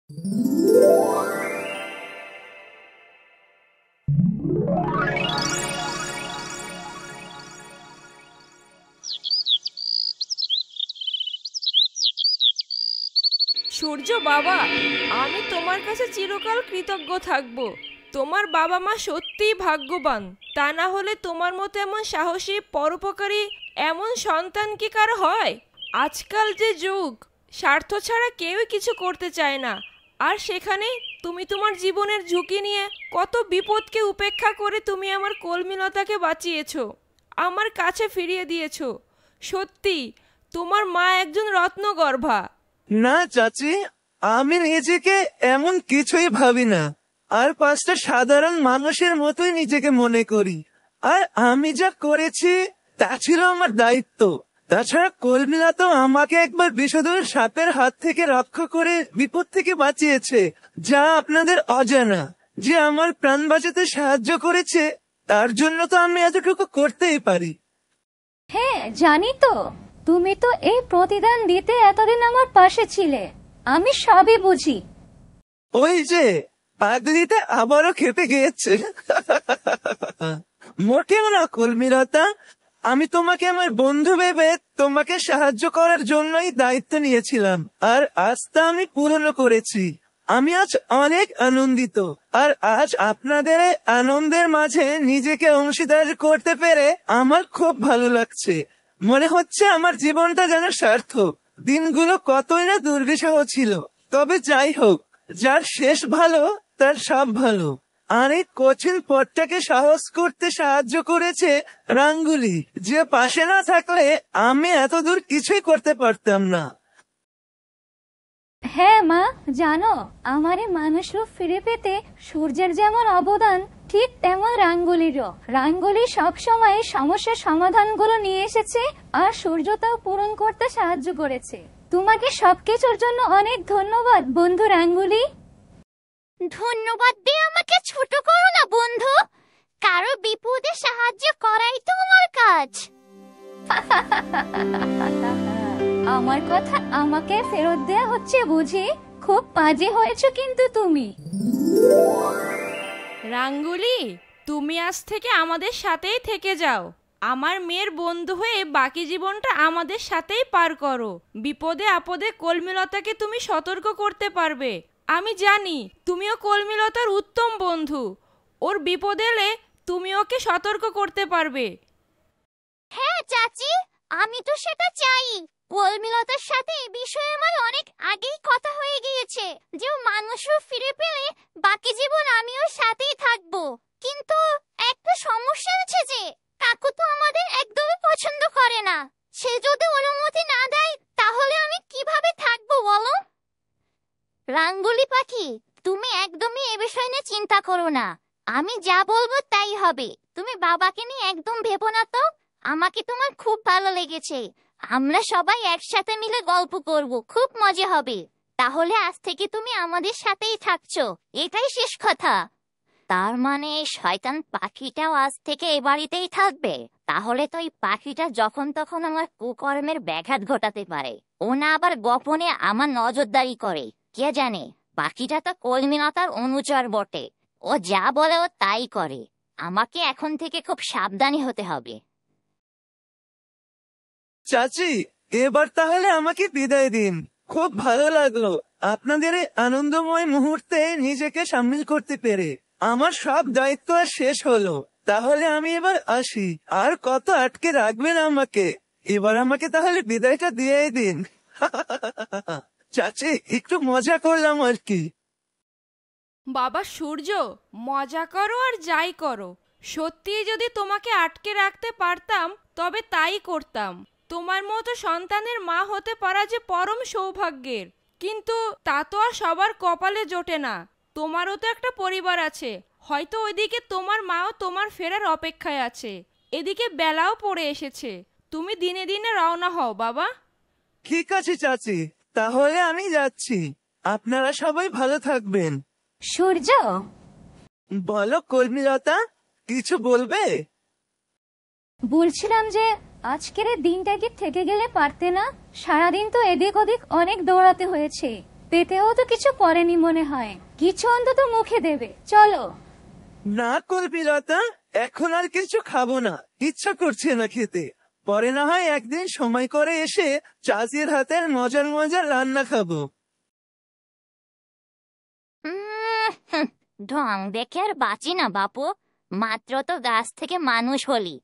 সূর্য বাবা, আমি তোমার কাছে চিরকাল কৃতজ্ঞ থাকব। তোমার বাবা মা সত্যিই ভাগ্যবান। তা না হলে তোমার মতো এমন সাহসী, পরোপকারী এমন সন্তান কি কারো হয়? আজকাল যে যুগ, স্বার্থ ছাড়া কেউই কিছু করতে চায় না। আর সেখানে তুমি তোমার জীবনের ঝুঁকি নিয়ে কত বিপদকে উপেক্ষা করে তুমি আমার কলমিলতাকে বাঁচিয়েছো, আমার কাছে ফিরিয়ে দিয়েছো। সত্যি তোমার মা একজন রত্নগর্ভা। না চাচি, আমি নিজেকে এমন কিছুই ভাবি না। আর পাঁচটা সাধারণ মানুষের মতোই নিজেকে মনে করি। আর আমি যা করেছি তা ছিল আমার দায়িত্ব। তাছাড়া কলমিলা তো আমাকে একবার বিষধর সাপের হাত থেকে রক্ষা করে বিপদ থেকে বাঁচিয়েছে, যা আপনাদের অজানা। যে আমার প্রাণ বাঁচাতে সাহায্য করেছে, তার জন্য তো আমি এতটুকু করতেই পারি। হ্যাঁ জানি তো, তুমি তো এই প্রতিদান দিতে এতদিন আমার পাশে ছিলে। আমি সবই বুঝি। ওই যে পাগলিতে আবারও খেপে গিয়েছে। মোটেও না কলমিলতা, আমি তোমাকে আমার বন্ধু ভেবে তোমাকে সাহায্য করার জন্যই দায়িত্ব নিয়েছিলাম, আর আজ তা আমি পূরণ করেছি। আমি আজ অনেক আনন্দিত, আর আজ আপনাদের এই আনন্দের মাঝে নিজেকে অংশীদার করতে পেরে আমার খুব ভালো লাগছে। মনে হচ্ছে আমার জীবনটা যেন সার্থক। দিনগুলো কতই না দুর্বিষহ ছিল, তবে যাই হোক, যার শেষ ভালো তার সব ভালো। আর এই কঠিন পথটাকে সাহস করতে সাহায্য করেছে রাঙ্গুলি, যে পাশে না থাকলে আমি এত দূর কিছুই করতে পারতাম না। হ্যাঁ মা, জানো আমার এই মানুষ রূপ ফিরে পেতে সূর্যের যেমন অবদান, ঠিক তেমন রাঙ্গুলিরও। রাঙ্গুলি সবসময় সমস্যার সমাধানগুলো নিয়ে এসেছে, আর সূর্য তাও পূরণ করতে সাহায্য করেছে। তোমাকে সবকিছুর জন্য অনেক ধন্যবাদ বন্ধু রাঙ্গুলি। ধন্যবাদ দিয়ে আমাকে ছোট করো না বন্ধু। কারো বিপদে সাহায্য করাই তো আমার কাজ। আমার কথা আমাকে ফেরত দেয়া হচ্ছে বুঝি? খুব বাজে হয়েছে কিন্তু তুমি। রাঙ্গুলি, তুমি আজ থেকে আমাদের সাথেই থেকে যাও। আমার মেয়ের বন্ধু হয়ে বাকি জীবনটা আমাদের সাথেই পার করো। বিপদে আপদে কলমিলতাকে তুমি সতর্ক করতে পারবে। আমি জানি তুমিও কলমিলতার উত্তম বন্ধু। ওর বিপদ এলে তুমি ওকে সতর্ক করতে পারবে। হ্যাঁ চাচি, আমি তো সেটা চাই। কলমিলতার সাথে এই বিষয়ে আমার অনেক আগেই কথা হয়ে গিয়েছে যে ও মানুষও ফিরে পেলে বাকি জীবন আমি ওর সাথেই থাকবো। কিন্তু একটা সমস্যা আছে যে কাকু তো আমাদের একদমই পছন্দ করে না। সে যদি অনুমতি না দেয় তাহলে আমি কিভাবে থাকবো বলো? রাঙ্গুলি পাখি, তুমি একদমই এ বিষয় নিয়ে চিন্তা করো না। আমি যা বলবো তাই হবে। তুমি বাবাকে নিয়ে একদম ভেবো না তো। আমাকে তোমার খুব ভালো লেগেছে। আমরা সবাই একসাথে মিলে গল্প করব, খুব মজা হবে। তাহলে আজ থেকে তুমি আমাদের সাথেই থাকছো, এটাই শেষ কথা। তার মানে শয়তান পাখিটাও আজ থেকে এ বাড়িতেই থাকবে? তাহলে তো এই পাখিটা যখন তখন আমার কুকর্মের ব্যাঘাত ঘটাতে পারে। ও না আবার গোপনে আমার নজরদারি করে, কে জানে। পাখিটা তো কলমিলতার অনুচর বটে। ও যা বলে ও তাই করে। আমাকে এখন থেকে খুব সাবধানী হতে হবে। চাচি, এবার তাহলে আমাকে বিদায় দিন। খুব ভালো লাগলো আপনাদের এই আনন্দময় মুহূর্তে নিজেকে সামিল করতে পেরে। আমার সব দায়িত্ব আর শেষ হলো। তাহলে আমি এবার আসি। আর কত আটকে রাখবেন আমাকে? এবার আমাকে তাহলে বিদায়টা দিয়েই দিন। চাচি, একটু মজা করলাম আর কি। বাবা সূর্য, মজা করো আর যাই করো, সত্যি যদি তোমাকে আটকে রাখতে পারতাম তবে তাই করতাম। তোমার মতো সন্তানের মা হতে পারা যে পরম সৌভাগ্যের। কিন্তু তা তো আর সবার কপালে জোটে না। তোমারও তো একটা পরিবার আছে। হয়তো ওইদিকে তোমার মাও তোমার ফেরার অপেক্ষায় আছে। এদিকে বেলাও পড়ে এসেছে। তুমি দিনে দিনে রওনা হও বাবা। ঠিক আছে চাচি, তাহলে আমি যাচ্ছি। আপনারা সবাই ভালো থাকবেন। সূর্য, বলো কলমিলতা, কিছু বলবে? বলছিলাম যে আজকের এই দিনটা কি থেকে গেলে পারতে না? সারাদিন তো এদিক ওদিক অনেক দৌড়াতে হয়েছে। পেটেও তো কিছু পড়েনি মনে হয়, কিছু অন্তত মুখে দেবে, চলো। না কল্পিলতা, এখন আর কিছু খাবো না, ইচ্ছা করছে না খেতে। পরে না হয় একদিন সময় করে এসে চাচির হাতের মজার মজার রান্না খাবো। ঢং দেখে আর বাঁচি না বাপু। মাত্র তো গাছ থেকে মানুষ হলি,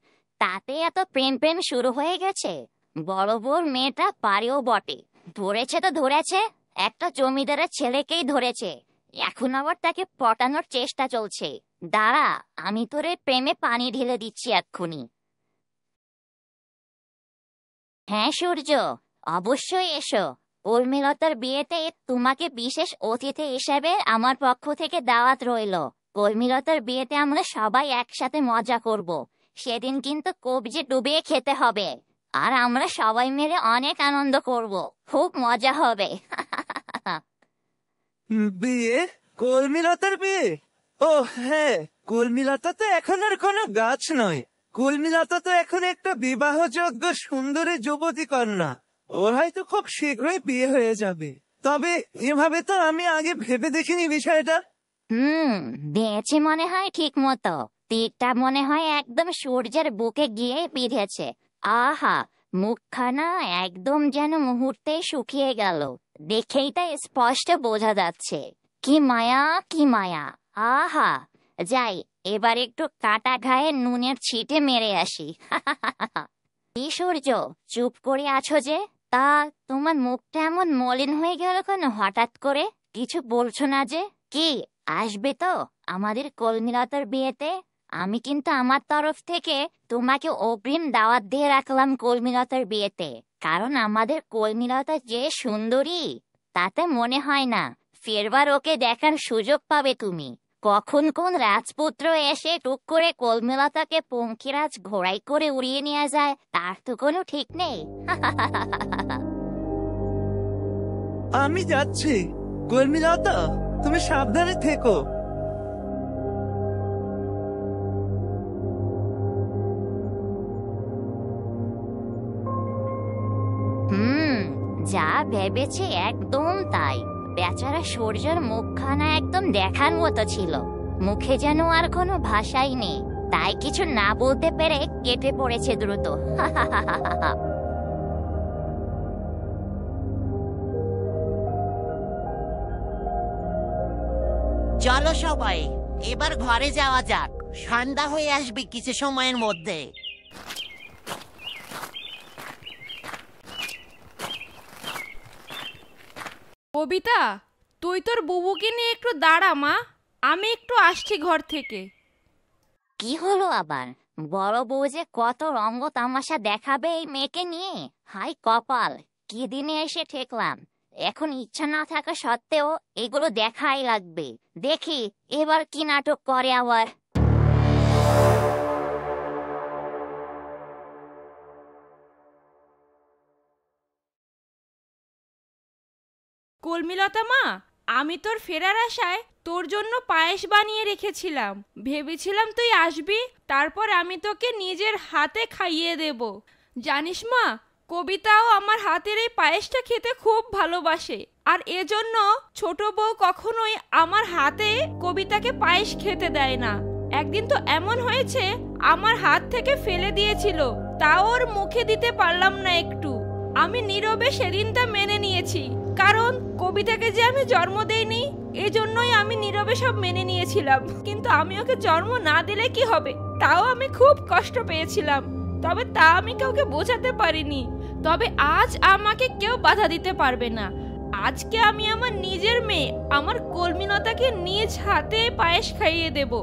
তাতে এত প্রেম প্রেম শুরু হয়ে গেছে। বড় বউর মেয়েটা পারেও বটে, ধরেছে তো ধরেছে, একটা জমিদারের ছেলেকেই ধরেছে। এখন আবার তাকে পটানোর চেষ্টা চলছে। দাঁড়া, আমি তোরে প্রেমে পানি ঢেলে দিচ্ছি এক্ষুনি। হ্যাঁ সূর্য, অবশ্যই এসো। উর্মিলতার বিয়েতে তোমাকে বিশেষ অতিথি হিসেবে আমার পক্ষ থেকে দাওয়াত রইল। উর্মিলতার বিয়েতে আমরা সবাই একসাথে মজা করব। সেদিন কিন্তু কবজি ডুবিয়ে খেতে হবে, আর আমরা সবাই মিলে অনেক আনন্দ করব, খুব মজা হবে। বিয়ে? কলমিলতার বিয়ে? ও হ্যাঁ, কলমিলতা তো এখন আর কোনো গাছ নয়। কলমিলতা তো এখন একটা বিবাহযোগ্য সুন্দরী যুবতী কন্যা। ওর হয়তো খুব শীঘ্রই বিয়ে হয়ে যাবে। তবে এভাবে তো আমি আগে ভেবে দেখিনি বিষয়টা। দিয়েছে মনে হয় ঠিক মতো। তীরটা মনে হয় একদম সূর্যের বুকে গিয়ে বিঁধেছে। আহা, মুখখানা একদম যেন মুহূর্তে শুকিয়ে গেল। দেখেই তা স্পষ্ট বোঝা যাচ্ছে। কি মায়া, কি মায়া! আহা, যাই এবার একটু কাটা ঘায়ে নুনের ছিটে মেরে আসি। কি সূর্য, চুপ করে আছো যে? তা তোমার মুখটা এমন মলিন হয়ে গেল কেন হঠাৎ করে? কিছু বলছো না যে? কি আসবে তো আমাদের কলমিলতার বিয়েতে? আমি কিন্তু আমার তরফ থেকে তোমাকে অগ্রিম দাওয়াত দিয়ে রাখলাম কলমিলতার বিয়েতে। কারণ আমাদের কলমিলতা যে সুন্দরী, তাতে মনে হয় না ফেরবার ওকে দেখার সুযোগ পাবে তুমি। কখন কোন রাজপুত্র এসে টুক করে কলমিলতাকে পঙ্খিরাজ ঘোড়াই করে উড়িয়ে নিয়ে যায়, তার তো কোনো ঠিক নেই। আমি যাচ্ছি। কলমিলতা, তুমি সাবধানে থেকো। যা ভেবেছে একদম তাই। বেচারা সূর্যের মুখখানা একদম দেখার মতো ছিল, মুখে যেন আর কোনো ভাষাই নেই। তাই কিছু না বলতে পেরে কেটে পড়েছে দ্রুত। চলো সবাই, এবার ঘরে যাওয়া যাক। সন্ধ্যা হয়ে আসবে কিছু সময়ের মধ্যে। কবিতা, তুই তোর বুবুকে নিয়ে একটু দাঁড়া মা, আমি একটু আসছি ঘর থেকে। কি হলো আবার? বড় বউ যে কত রঙ্গ তামাশা দেখাবে এই মেয়েকে নিয়ে। হাই কপাল, কি দিনে এসে ঠেকলাম। এখন ইচ্ছা না থাকা সত্ত্বেও এগুলো দেখাই লাগবে। দেখি এবার কি নাটক করে আবার। কলমিলতা মা, আমি তোর ফেরার আশায় তোর জন্য পায়েস বানিয়ে রেখেছিলাম। ভেবেছিলাম তুই আসবি, তারপর আমি তোকে নিজের হাতে খাইয়ে দেব। জানিস মা, কবিতাও আমার হাতের এই পায়েসটা খেতে খুব ভালোবাসে, আর এজন্য ছোট বউ কখনোই আমার হাতে কবিতাকে পায়েস খেতে দেয় না। একদিন তো এমন হয়েছে আমার হাত থেকে ফেলে দিয়েছিল, তাও ওর মুখে দিতে পারলাম না একটু। আমি নীরবে সেদিনটা মেনে নিয়েছি, কারণ কবিতাকে যে আমি জন্ম দেইনি, এজন্যই আমি নীরবে সব মেনে নিয়েছিলাম। কিন্তু আমি ওকে জন্ম না দিলে কি হবে, তাও আমি খুব কষ্ট পেয়েছিলাম। তবে তা আমি কাউকে বোঝাতে পারিনি। তবে আজ আমাকে কেউ বাধা দিতে পারবে না। আজকে আমি আমার নিজের মেয়ে, আমার কলমিলতাকে নিজ হাতে পায়েস খাইয়ে দেব।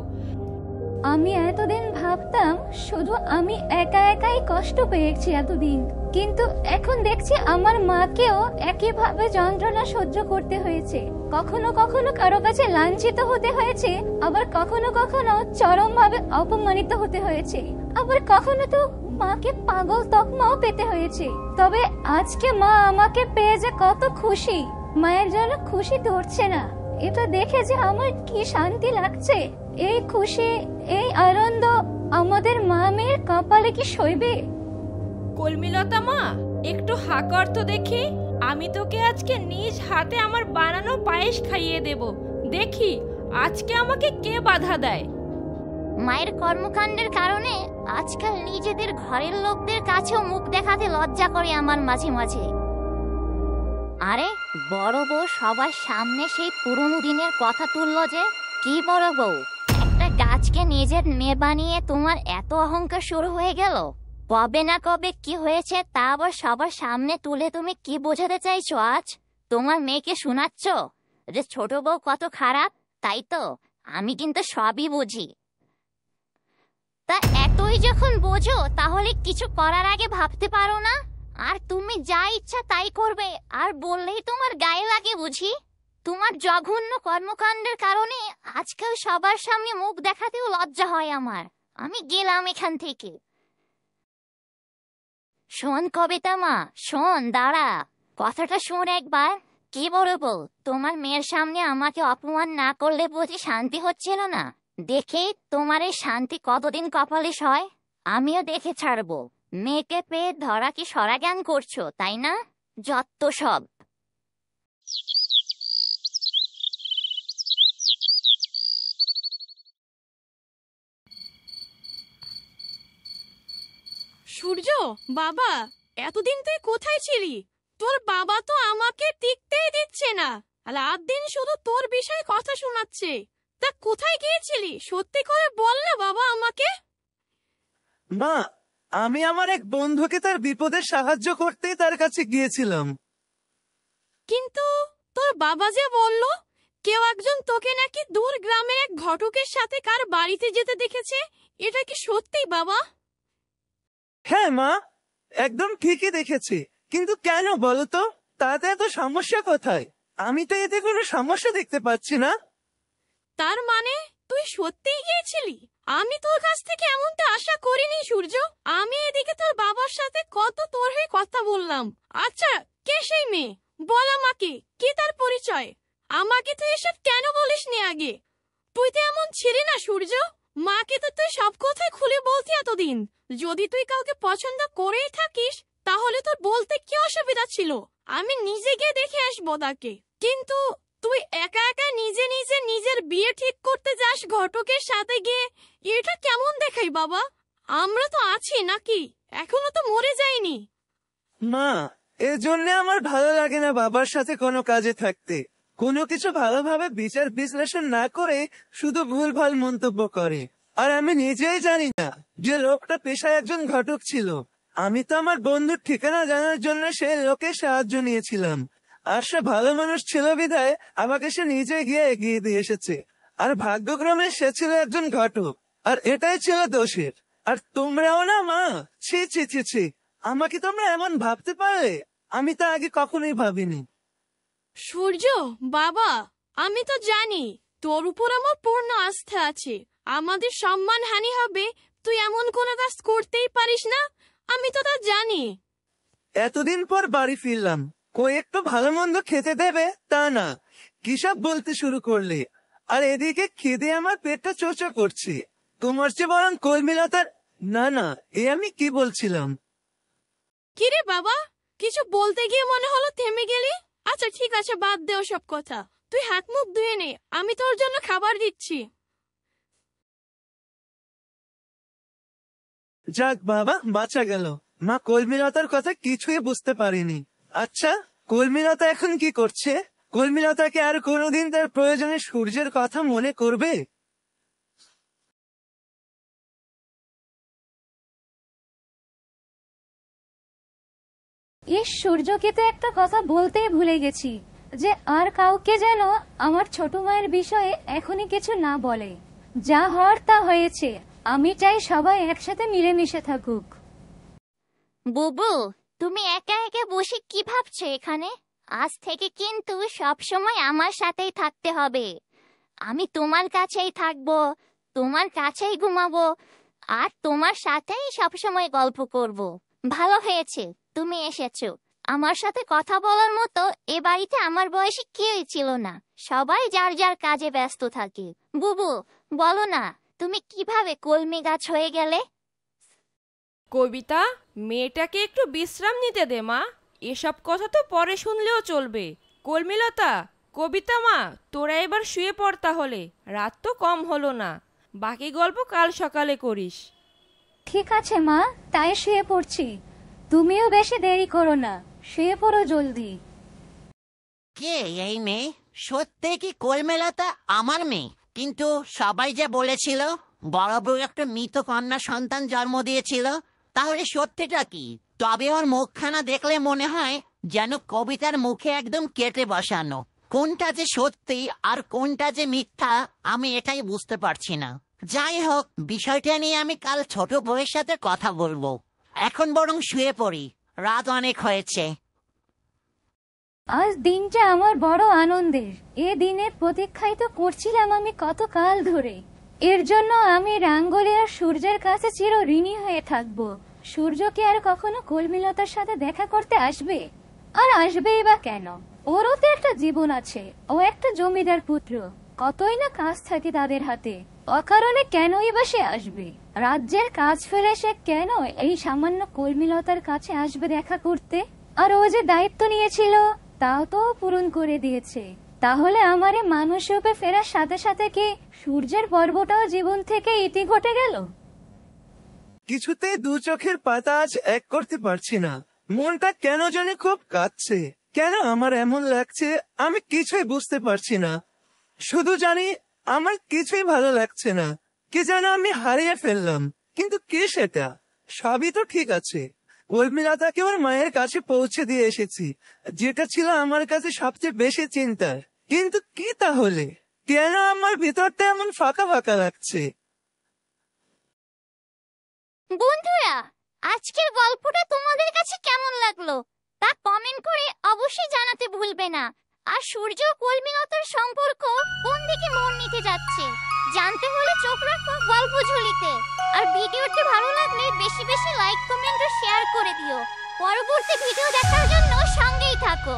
আমি এতদিন ভাবতাম শুধু আমি একা একাই কষ্ট পেয়েছি এতদিন, কিন্তু এখন দেখছি আমার মাকেও একইভাবে যন্ত্রণা সহ্য করতে হয়েছে। কখনো কখনো কারো কাছে লাঞ্ছিত হতে হয়েছে, আবার কখনো কখনো চরমভাবে অপমানিত হতে হয়েছে, আবার কখনো তো মাকে পাগল তকমাও পেতে হয়েছে। তবে আজকে মা আমাকে পেয়ে যে কত খুশি, মায়ের জন্য খুশি ধরছে না। এটা দেখে যে আমার কি শান্তি লাগছে। এই খুশি, এই আনন্দ আমাদের মা মেয়ের কপালে কি সইবে? কলমিলতা মা, একটু হা কর তো দেখি। আমি তোকে আজকে নিজ হাতে আমার বানানো পায়েস খাইয়ে দেব। দেখি আজকে আমাকে কে বাধা দেয়। মায়ের কর্মকাণ্ডের কারণে আজকাল নিজেদের ঘরের লোকদের কাছেও মুখ দেখাতে লজ্জা করে আমার মাঝে মাঝে। আরে বড় বউ সবার সামনে সেই পুরনো দিনের কথা তুললো যে। কি বড় বউ, একটা গাছকে নিজের মেয়ে বানিয়ে তোমার এত অহংকার শুরু হয়ে গেল? কবে না কবে কি হয়েছে তা আবার সবার সামনে তুলে তুমি কি বোঝাতে চাইছো? আজ তোমার মেয়েকে শোনাচ্ছ যে ছোট বউ কত খারাপ? তাই তো, আমি কিন্তু সবই বুঝি। তা এতই যখন বোঝো তাহলে কিছু করার আগে ভাবতে পারো না? আর তুমি যা ইচ্ছা তাই করবে, আর বললেই তোমার গায়ে লাগে বুঝি? তোমার জঘন্য কর্মকাণ্ডের কারণে আজকাল সবার সামনে মুখ দেখাতেও লজ্জা হয় আমার। আমি গেলাম এখান থেকে। শোন কবিতা মা, শোন, দাঁড়া, কথাটা শোন একবার। কি বলবো, তোমার মেয়ের সামনে আমাকে অপমান না করলে বুঝি শান্তি হচ্ছিল না? দেখে তোমার এই শান্তি কতদিন কপালে সয়? আমিও দেখে ছাড়বো। মেয়েকে পেয়ে ধরা কি সরা জ্ঞান করছো, তাই না? যত সব। সূর্য, বাবা, এতদিন তুই কোথায় ছিলি? তোর বাবা তো আমাকে টিকতেই দিচ্ছে না, রাত দিন শুধু তোর বিষয়ে কথা শোনাচ্ছে। তা কোথায় গিয়েছিলি, সত্যি করে বল না বাবা আমাকে। মা, আমি আমার এক বন্ধুকে তার বিপদে সাহায্য করতেই তার কাছে গিয়েছিলাম। কিন্তু তোর বাবা যে বলল কেউ একজন তোকে নাকি দূর গ্রামের এক ঘটকের সাথে কার বাড়িতে যেতে দেখেছে। এটা কি সত্যি বাবা? হ্যাঁ মা, একদম ঠিকই দেখেছি। কিন্তু কেন বলো তো, তাতে এত সমস্যা কোথায়? আমি তো এতে কোনো সমস্যা দেখতে পাচ্ছি না। তার মানে তুই সত্যিই গিয়েছিলি? আমি তোর কাছ থেকে এমনটা আশা করিনি সূর্য। আমি এদিকে তোর বাবার সাথে কত তোর হয়ে কথা বললাম। আচ্ছা, কে সেই মেয়ে? বল আমাকে, কি তার পরিচয়? আমাকে তুই এসব কেন বলিসনি আগে? তুই তো এমন ছিলি না সূর্য। মাকে তো তুই সব কথাই খুলে বলতি এতদিন। যদি তুই কাউকে পছন্দ করেই থাকিস তাহলে তোর বলতে কি অসুবিধা ছিল? আমি নিজে গিয়ে দেখে আসবো তাকে। কিন্তু তুই একা একা নিজে নিজে নিজের বিয়ে ঠিক করতে যাস ঘটকের সাথে গিয়ে। এটা কেমন দেখাই বাবা? আমরা তো আছি নাকি? এখনো তো মরে যাইনি। মা, এর জন্য আমার ভালো লাগে না বাবার সাথে কোনো কাজে থাকতে। কোনো কিছু ভালোভাবে বিচার বিশ্লেষণ না করে শুধু ভুলভাল মন্তব্য করে। আর আমি নিজেই জানি না যে লোকটা পেশায় একজন ঘটক ছিল। আমি তো আমার বন্ধুর ঠিকানা জানার জন্য সেই লোকের সাহায্য নিয়েছিলাম। আর সে ভালো মানুষ ছিল বিধায় আমাকে সে নিজে গিয়ে এগিয়ে দিয়ে এসেছে। আর ভাগ্যক্রমে সে ছিল একজন ঘটক, আর এটাই ছিল দোষের। আর তোমরাও না মা, ছি ছি ছি ছি, আমাকে তোমরা এমন ভাবতে পারলে? আমি তো আগে কখনোই ভাবিনি। সূর্য বাবা, আমি তো জানি তোর উপর আমার পূর্ণ আস্থা আছে। আমাদের সম্মান হানি হবে, তুই এমন কোনো কাজ করতেই পারিস না। আমি তো তা জানি। এতদিন পর বাড়ি ফিরলাম, কই একটু ভালো মন্দ খেতে দেবে তা না, কি সব বলতে শুরু করলে। আর এদিকে খিদে আমার পেটটা চোচো করছে। তোমার চেয়ে বরং কলমিলতার। না না, এ আমি কি বলছিলাম? কিরে বাবা, কিছু বলতে গিয়ে মনে হলো থেমে গেলি। আচ্ছা ঠিক আছে, বাদ দে সব কথা। তুই হাত মুখ ধুয়ে নে, আমি তোর জন্য খাবার দিচ্ছি। যাক বাবা, বাঁচা গেল। মা কলমিলতার কথা কিছুই বুঝতে পারিনি। আচ্ছা, কলমিলতা এখন কি করছে? কলমিলতাকে আর কোনোদিন তার প্রয়োজনে সূর্যের কথা মনে করবে? এই সূর্যকে তো একটা কথা বলতেই ভুলে গেছি, যে আর কাউকে যেন আমার ছোট মায়ের বিষয়ে এখনই কিছু না বলে। যা হওয়ার তা হয়েছে, আমি চাই সবাই একসাথে মিলেমিশে থাকুক। বুবু, তুমি একা একা বসে কি ভাবছো এখানে? আজ থেকে কিন্তু সব সময় আমার সাথেই থাকতে হবে। আমি তোমার কাছেই থাকবো, তোমার কাছেই ঘুমাবো, আর তোমার সাথেই সব সময় গল্প করব। ভালো হয়েছে তুমি এসেছো। আমার সাথে কথা বলার মতো এ বাড়িতে আমার বয়সী কেউই ছিল না। সবাই যার যার কাজে ব্যস্ত থাকে। বুবু, বলো না, তুমি কিভাবে কলমি গাছ হয়ে গেলে? কবিতা, মেয়েটাকে একটু বিশ্রাম নিতে দে মা। এসব কথা তো পরে শুনলেও চলবে। কলমিলতা, কবিতা মা, তোরা এবার শুয়ে পড় তাহলে, রাত তো কম হলো না। বাকি গল্প কাল সকালে করিস। ঠিক আছে মা, তাই শুয়ে পড়ছি। তুমিও বেশি দেরি করো না, শুয়ে পড়ো জলদি। কে এই মেয়ে? সত্যি কি কলমেলাতা আমার মেয়ে? কিন্তু সবাই যে বলেছিল বড় বউ একটা মৃত কন্যা সন্তান জন্ম দিয়েছিল, তাহলে সত্যিটা কি? তবে ওর মুখখানা দেখলে মনে হয় যেন কবিতার মুখে একদম কেটে বসানো। কোনটা যে সত্যি আর কোনটা যে মিথ্যা আমি এটাই বুঝতে পারছি না। যাই হোক, বিষয়টা নিয়ে আমি কাল ছোট বউয়ের সাথে কথা বলবো। এখন বরং শুয়ে পড়ি, রাত অনেক হয়েছে। আজ দিনটা আমার বড় আনন্দের। এ দিনের প্রতীক্ষাই তো করছিলাম আমি কত কাল ধরে। এর জন্য আমি রাঙ্গলি আর সূর্যের কাছে চির ঋণী হয়ে থাকবো। সূর্য কি আর কখনো কলমিলতার সাথে দেখা করতে আসবে? আর আসবেই বা কেন? ওরও তো একটা জীবন আছে, ও একটা জমিদার পুত্র, কতই না কাজ থাকে তাদের হাতে। অকারণে কেনই বা সে আসবে? রাজ্যের কাজ ফেলে সে কেন এই সামান্য কলমিলতার কাছে আসবে দেখা করতে? আর ও যে দায়িত্ব নিয়েছিল তাও তো পূরণ করে দিয়েছে। তাহলে আমারে মানুষ রূপে ফেরার সাথে সাথে কি সূর্যের পর্বটাও জীবন থেকে ইতি ঘটে গেল? কিছুতেই দু চোখের পাতা আজ এক করতে পারছি না। মনটা কেন জানি খুব কাঁদছে। কেন আমার এমন লাগছে আমি কিছুই বুঝতে পারছি না। শুধু জানি আমার কিছুই ভালো লাগছে না। কি যেন আমি হারিয়ে ফেললাম, কিন্তু কি সেটা? সবই তো ঠিক আছে। উর্মিলাতাকে ওর মায়ের কাছে পৌঁছে দিয়ে এসেছি, যেটা ছিল আমার কাছে সবচেয়ে বেশি চিন্তার। কিন্তু কি তাহলে? কেন আমার ভিতরটা এমন ফাঁকা ফাঁকা লাগছে? বন্ধুরা, আজকের গল্পটা তোমাদের কাছে কেমন লাগলো তা কমেন্ট করে অবশ্যই জানাতে ভুলবে না। আর সূর্য ও কলমিলতার সম্পর্ক কোন দিকে মোড় নিতে যাচ্ছে জানতে হলে চোখ রাখো গল্প ঝুলিতে। আর ভিডিওটি ভালো লাগলে বেশি বেশি লাইক, কমেন্ট ও শেয়ার করে দিও। পরবর্তী ভিডিও দেখার জন্য সঙ্গেই থাকো।